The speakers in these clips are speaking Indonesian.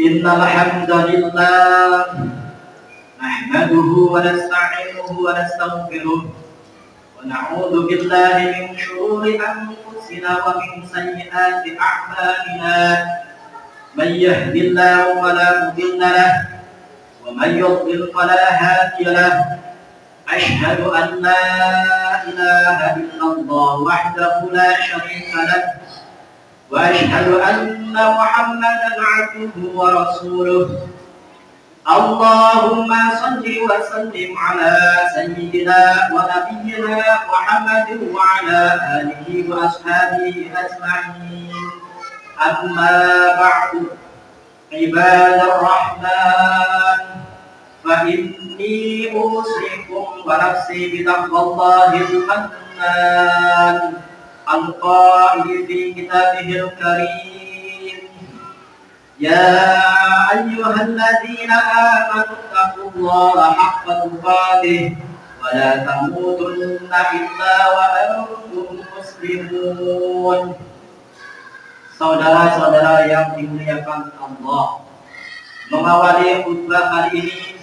Innal hamdalillah nahmaduhu wa nasta'inuhu wa nastaghfiruh wa na'udzu billahi min shururi anfusina wa min sayyiati a'malina. Man yahdihillahu fala mudilla lahu wa man yudlil fala hadiya lahu. Asyhadu an la ilaha illallah wahdahu la syarika lahu wa asyhadu anna Muhammadan 'abduhu wa rasuluh. Allahumma shalli wa sallim ala sayyidina wa nabiyyina Muhammadin wa ala alihi wa ashabihi ajma'in. Amma ba'du. Ibadur rahman, fa inni usikum wa nafsi bi taqwallahil mannan al-qa'il fi kitabihil karim. Ya ayyuhalladzina amanu taqullaha haqqa tuqatih wa la tamutunna illa wa antum muslimun. Saudara-saudara yang dimuliakan Allah, mengawali khutbah kali ini,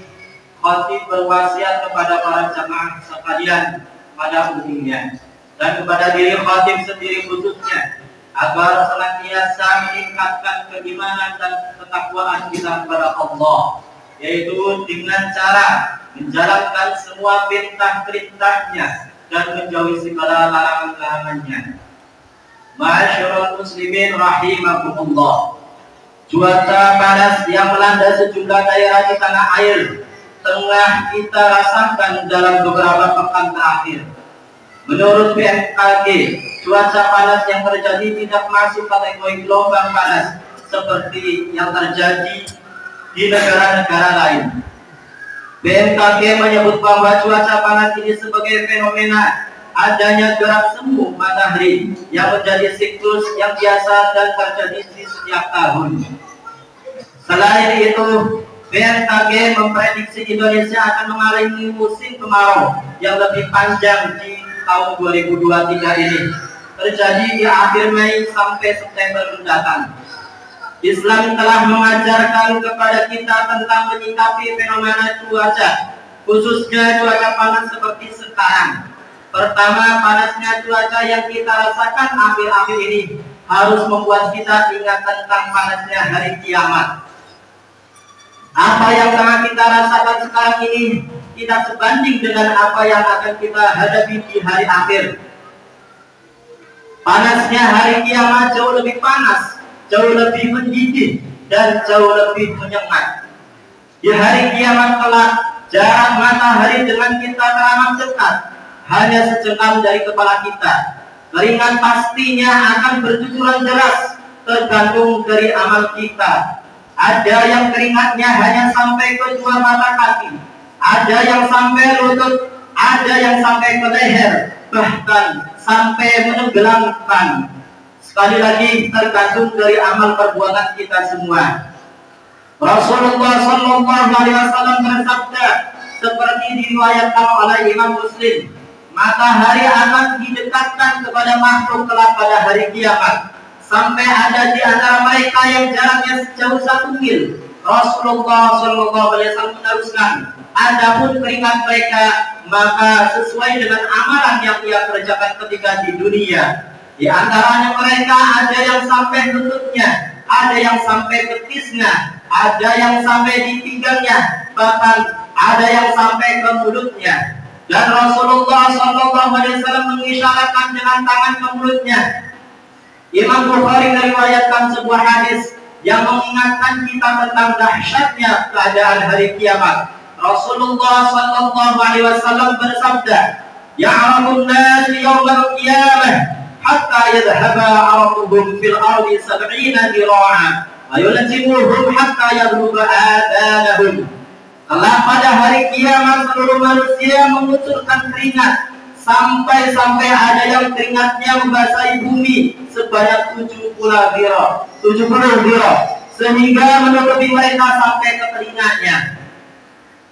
khatib berwasiat kepada para jamaah sekalian pada umumnya dan kepada diri khatib sendiri khususnya agar senantiasa meningkatkan keimanan dan ketakwaan kita kepada Allah, yaitu dengan cara menjalankan semua perintah-perintahnya dan menjauhi segala larangan-larangannya. Ma'asyiral muslimin rahimakumullah. Cuaca panas yang melanda sejumlah daerah di tanah air tengah kita rasakan dalam beberapa pekan terakhir. Menurut BMKG, cuaca panas yang terjadi tidak masuk kategori gelombang panas seperti yang terjadi di negara-negara lain. BMKG menyebut bahwa cuaca panas ini sebagai fenomena adanya gerak semu matahari yang menjadi siklus yang biasa dan terjadi di setiap tahun. Selain itu, BMKG memprediksi Indonesia akan mengalami musim kemarau yang lebih panjang di tahun 2023 ini, terjadi di akhir Mei sampai September mendatang. Islam telah mengajarkan kepada kita tentang menyikapi fenomena cuaca, khususnya cuaca panas seperti sekarang. Pertama, panasnya cuaca yang kita rasakan akhir-akhir ini harus membuat kita ingat tentang panasnya hari kiamat. Apa yang tengah kita rasakan sekarang ini tidak sebanding dengan apa yang akan kita hadapi di hari akhir. Panasnya hari kiamat jauh lebih panas, jauh lebih mendidih, dan jauh lebih menyengat. Di hari kiamat kelak, jarak matahari dengan kita teramat dekat, hanya sejengkal dari kepala kita. Keringat pastinya akan bercucuran deras, tergantung dari amal kita. Ada yang keringatnya hanya sampai ke dua mata kaki, ada yang sampai lutut, ada yang sampai ke leher, bahkan sampai menenggelamkan. Sekali lagi, tergantung dari amal perbuatan kita semua. Rasulullah SAW bersabda seperti diriwayatkan oleh Imam Muslim, matahari akan didekatkan kepada makhluk kelak pada hari kiamat sampai ada di antara mereka yang jaraknya sejauh 1 mil. Rasulullah SAW meneruskan, adapun keringat mereka maka sesuai dengan amalan yang ia kerjakan ketika di dunia. Di antaranya mereka ada yang sampai lututnya, ada yang sampai betisnya, ada yang sampai di pinggangnya, bahkan ada yang sampai ke mulutnya. Dan Rasulullah SAW mengisyaratkan dengan tangan ke mulutnya. Imam Bukhari meriwayatkan sebuah hadis yang mengingatkan kita tentang dahsyatnya keadaan hari kiamat. Rasulullah SAW bersabda, "Ya'ramun nas yawmal qiyamah hatta yadhhaba 'araquhum fil ardi 70 dira'an wa yulzimuhum hatta yadhruba adanahum." Kelak pada hari kiamat seluruh manusia mengucurkan keringat sampai ada yang keringatnya membasahi bumi sebanyak 70 dhira, sehingga menutupi mereka sampai ke telinganya.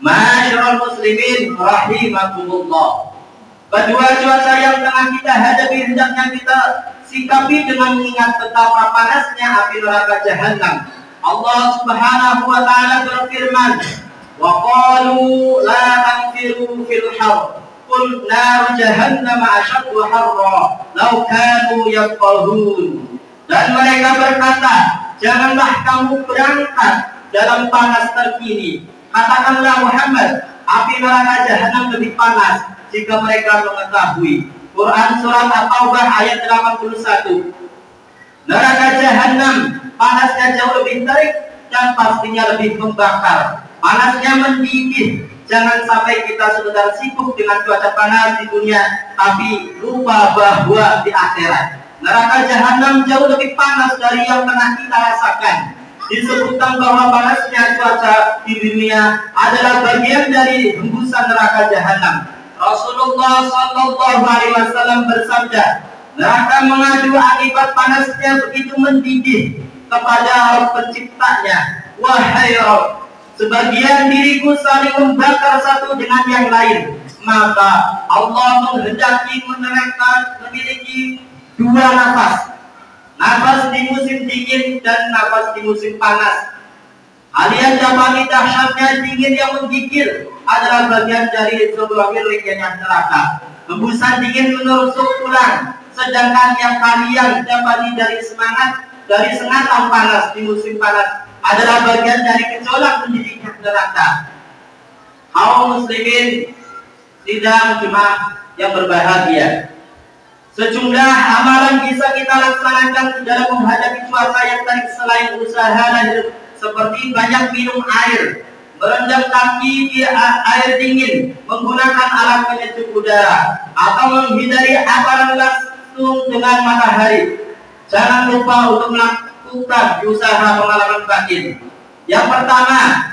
Ma'asyiral muslimin rahimakumullah. Kedua cuaca yang tengah kita hadapi hendaknya kita sikapi dengan mengingat betapa panasnya api neraka jahanam. Allah Subhanahu wa taala berfirman, "Wa qalu la tanfiru fil har, qul nar jahannam ashaddu harra, law kanu yafqahun." Dan mereka berkata, "Janganlah kamu berangkat dalam panas terkini." Katakanlah Muhammad, api neraka jahanam lebih panas jika mereka mengetahui. Quran surat At-Taubah ayat 81. Neraka jahanam panasnya jauh lebih terik dan pastinya lebih membakar. Panasnya mendidih. Jangan sampai kita sekedar sibuk dengan cuaca panas di dunia, tapi lupa bahwa di akhirat neraka jahanam jauh lebih panas dari yang pernah kita rasakan. Disebutkan bahwa panasnya cuaca di dunia adalah bagian dari hembusan neraka jahanam. Rasulullah Shallallahu Alaihi Wasallam bersabda, neraka mengadu akibat panasnya begitu mendidih kepada Rabb penciptanya. Wahai Rabb, sebagian diriku saling membakar satu dengan yang lain, maka Allah menghendaki mereka memiliki dua nafas. Nafas di musim dingin dan nafas di musim panas. Kalian dapati dahsyatnya dingin yang menggigil adalah bagian dari sebuah wilayah neraka. Hembusan dingin menusuk tulang, sedangkan yang kalian dapati dari sengatan panas di musim panas adalah bagian dari gejolak mendidihnya neraka. Kaum muslimin sidang jemaah yang berbahagia, sejumlah amalan bisa kita laksanakan dalam menghadapi cuaca yang terik selain usaha lahir, seperti banyak minum air, merendam kaki di air dingin, menggunakan alat penyejuk udara, atau menghindari paparan langsung dengan matahari. Jangan lupa untuk melakukan usaha pengalaman batin. Yang pertama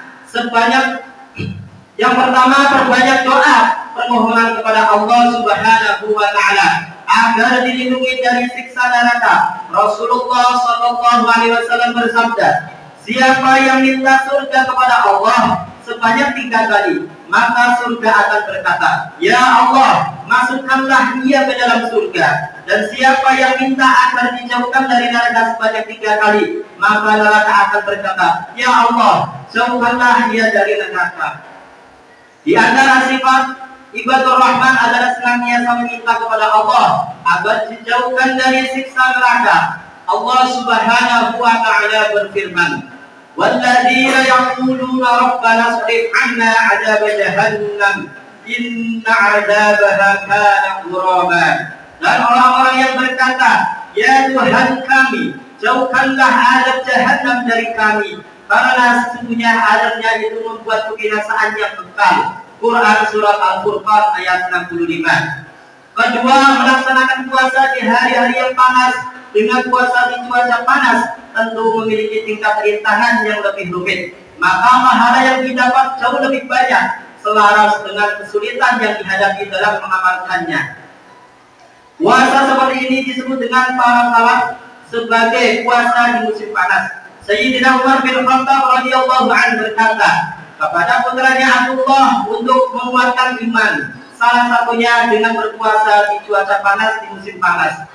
perbanyak doa permohonan kepada Allah Subhanahu wa taala agar dilindungi dari siksa neraka. Rasulullah Shallallahu Alaihi Wasallam bersabda, siapa yang minta surga kepada Allah sebanyak 3 kali, maka surga akan berkata, ya Allah, masukkanlah dia ke dalam surga. Dan siapa yang minta agar dijauhkan dari neraka sebanyak 3 kali, maka neraka akan berkata, ya Allah, jauhkanlah dia dari neraka. Di antara sifat ibadur rahman adalah senantiasa meminta kepada Allah agar dijauhkan dari siksa neraka. Allah Subhanahu wa taala berfirman, walladzina yaquluna rabbana srif 'anna 'adzab jahannam inna 'adzabaha kana ghuraba. Dan orang-orang yang berkata, ya Tuhan kami, jauhkanlah azab jahannam dari kami, karena sesungguhnya azabnya itu membuat kebinasaan yang kekal. Quran surat Al-Furqan ayat 65. Kedua, melaksanakan puasa di hari-hari yang panas dengan puasa di cuaca panas tentu memiliki tingkat rintangan yang lebih rumit, maka pahala yang didapat jauh lebih banyak selaras dengan kesulitan yang dihadapi dalam mengamalkannya. Puasa seperti ini disebut dengan para salaf sebagai puasa di musim panas. Sayyidina Umar bin Khattab radhiyallahu anhu berkata kepada putranya Abdullah untuk menguatkan iman, salah satunya dengan berpuasa di cuaca panas di musim panas.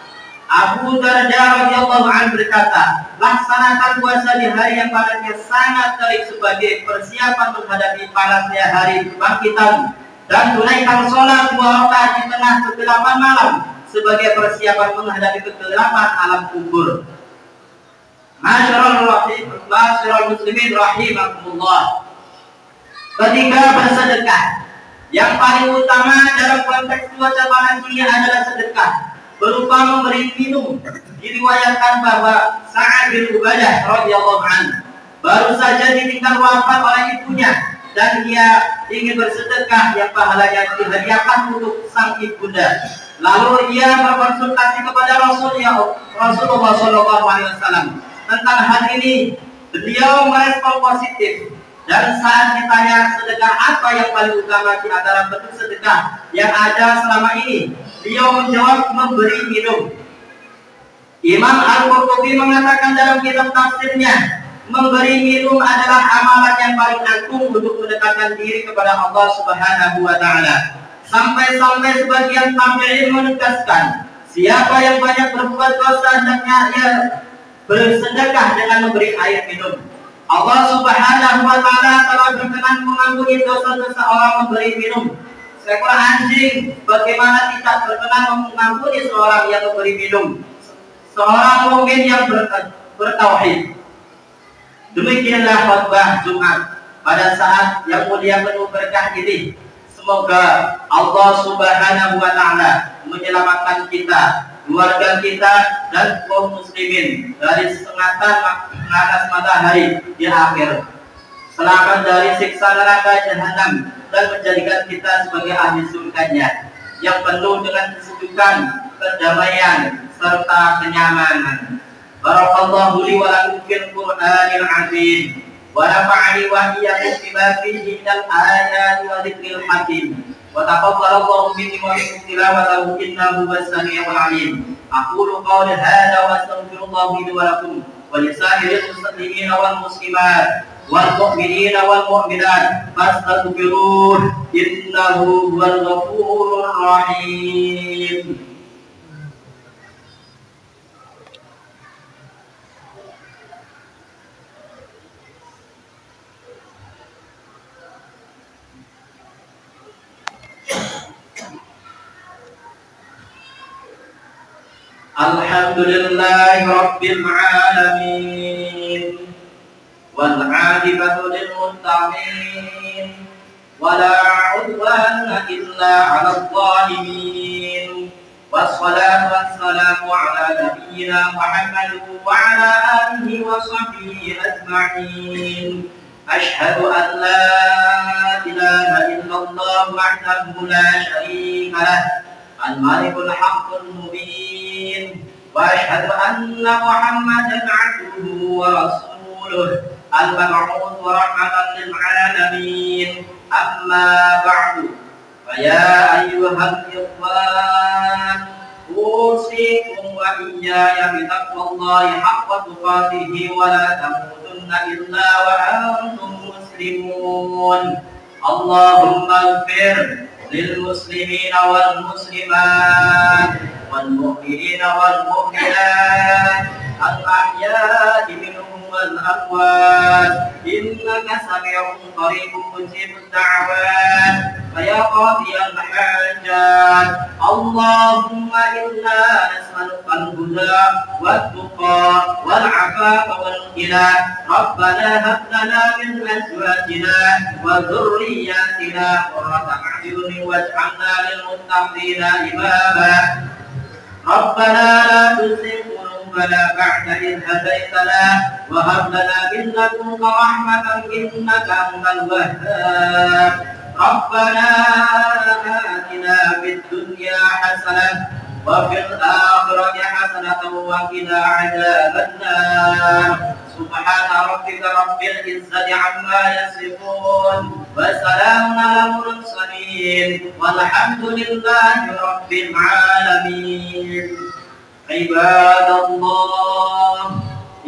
Abu Darda radhiyallahu anhu berkata, laksanakan puasa di hari yang panasnya sangat terik sebagai persiapan menghadapi panasnya hari kebangkitan, dan tunaikan sholat 2 rakaat di tengah kegelapan malam sebagai persiapan menghadapi kegelapan alam kubur. Masyarul muslimin rahimakumullah. Ketiga, bersedekah. Yang paling utama dalam konteks cuaca panas ini adalah sedekah berupa memberi minum. Diriwayatkan bahwa Sa'ad bin Ubadah radhiyallahu anhu baru saja ditinggal wafat oleh ibunya, dan dia ingin bersedekah yang pahalanya dihadiahkan untuk sang ibunda. Lalu ia berkonsultasi kepada Rasulullah SAW tentang hal ini. Beliau merespon positif, dan saat ditanya sedekah apa yang paling utama di antara bentuk sedekah yang ada selama ini, beliau menjawab memberi minum. Imam Al-Qurtubi mengatakan dalam kitab tafsirnya, memberi minum adalah amalan yang paling agung untuk mendekatkan diri kepada Allah Subhanahu wa taala. Sampai-sampai sebagian tabi'in menegaskan, siapa yang banyak berbuat dosa hendaknya ia bersedekah dengan memberi air minum. Allah Subhanahu wa Ta'ala telah berkenan mengampuni dosa-dosa orang memberi minum. Seekor anjing bagaimana tidak berkenan mengampuni seorang yang memberi minum, seorang mukmin yang bertauhid. Demikianlah khutbah Jumat pada saat yang mulia penuh berkah ini. Semoga Allah Subhanahu wa Ta'ala menyelamatkan kita, keluarga kita, dan kaum muslimin dari sengatan panas matahari di akhir. Selamat dari siksa neraka jahanam dan menjadikan kita sebagai ahli surganya yang penuh dengan kesejukan, kedamaian, serta kenyamanan. Barakallahu li wa lakum fil Qur'anil azim wa nafa'ani wa iyyakum bima fihi minal ayati wa dzikril hakim wa taqabbalallahu minni wa minkum tilawatahu innahu was-sami'ul 'alim. Aqulu qawli hadza wa astaghfirullaha li wa lakum wa li sa'iril muslimin wal muslimat wal mu'minina wal mu'minat fastaghfiruhu innahu huwal ghafurur rahim. Alhamdulillahi Rabbil Alamin wal 'aqibatu lil muttaqin wala 'udwana illa 'alal zalimin wassalatu wassalamu 'ala nabiyyina Muhammad wa 'ala alihi wa sahbihi ajma'in. Asyhadu an la ilaha illallah wahdahu la syarika lah al-malikul haqqul mubin wa asyhadu anna Muhammadan 'abduhu wa rasuluh al-mab'uts rahmatan lil 'alamin. Amma ba'du, fa ya ayyuhal ikhwan usikum wa iyaya bi taqwallahi haqqa tuqatih wa la tamutunna illa wa antum muslimun. Allahumma ighfir للمسلمين والمسلمات والمؤمنين والمؤمنات الأحياء منهم والأموات إنك سميع قريب مجيب الدعوات فيا قاضي الحاجات اللهم إنا نسألك الهدى والتقى والعفاف والغنى. ربنا هب لنا من أزواجنا وذرياتنا قرة أعين واجعلنا للمتقين إماما. ربنا لا تزغ قلوبنا بعد إذ هديتنا وهب لنا من لدنك رحمة إنك أنت الوهاب. ربنا آتنا في الدنيا حسنة وفي الآخرة حسنة وقنا عذاب النار. سبحان ربك رب العزة عما يصفون وسلام على المرسلين والحمد لله رب العالمين. عباد الله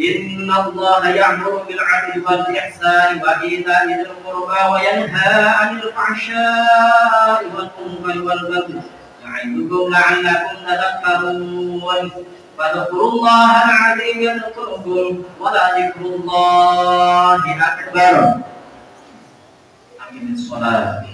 إن الله يأمر بالعدل والإحسان وإيتاء ذي القربى وينهى عن الفحشاء والمنكر والبغي يعظكم لعلكم تذكرون. فاذكروا الله العظيم يذكركم ولذكر الله أكبر. أقم الصلاة.